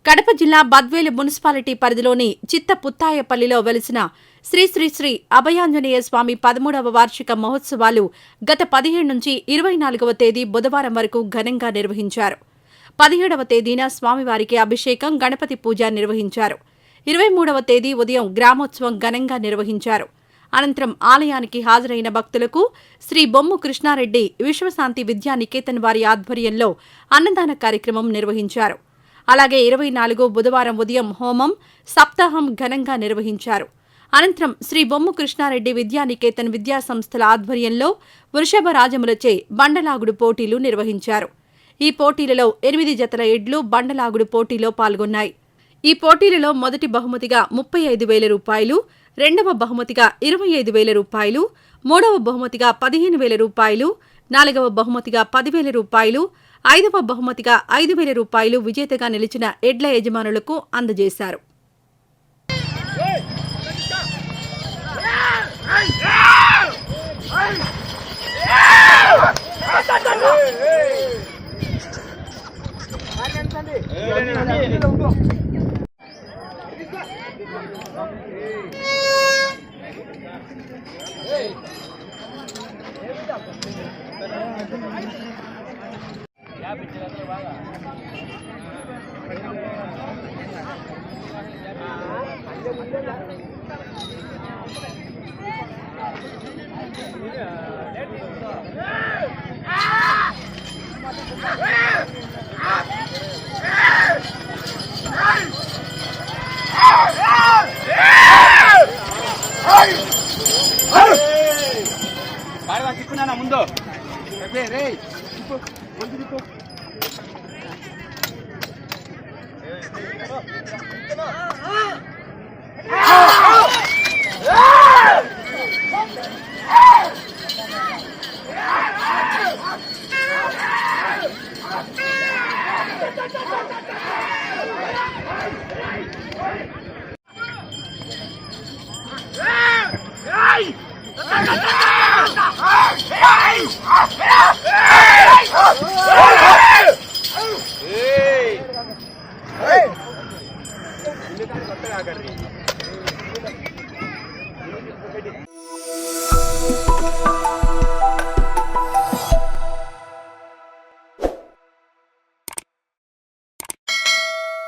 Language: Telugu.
కడప జిల్లా బద్వేలు మున్సిపాలిటీ పరిధిలోని చిత్తపుత్తాయపల్లిలో వెలిసిన శ్రీ శ్రీ శ్రీ అభయాంజనేయ స్వామి 13వ వార్షిక మహోత్సవాలు గత 17 నుంచి 24వ తేదీ బుధవారం వరకు ఘనంగా నిర్వహించారు. 17వ తేదీన స్వామివారికి అభిషేకం, గణపతి పూజ నిర్వహించారు. 23వ తేదీ ఉదయం గ్రామోత్సవం ఘనంగా నిర్వహించారు. అనంతరం ఆలయానికి హాజరైన భక్తులకు శ్రీ బొమ్ము కృష్ణారెడ్డి విశ్వశాంతి విద్యా నికేతన్ వారి ఆధ్వర్యంలో అన్నదాన కార్యక్రమం నిర్వహించారు. అలాగే 24 బుధవారం ఉదయం హోమం, సప్తాహం ఘనంగా నిర్వహించారు. అనంతరం శ్రీ బొమ్ము కృష్ణారెడ్డి విద్యా నికేతన్ విద్యా సంస్థల ఆధ్వర్యంలో వృషభ రాజములచే బండలాగుడు పోటీలు నిర్వహించారు. ఈ పోటీలలో 8 జతల ఎడ్లు బండలాగుడు పోటీలో పాల్గొన్నాయి. ఈ పోటీలలో మొదటి బహుమతిగా 35,000 రూపాయలు, రెండవ బహుమతిగా 25,000 రూపాయలు, మూడవ బహుమతిగా 15,000 రూపాయలు, నాలుగవ బహుమతిగా 10,000 రూపాయలు, ఐదవ బహుమతిగా 5,000 రూపాయలు విజేతగా నిలిచిన ఎడ్ల యజమానులకు అందజేశారు. ముందు కొత్తగా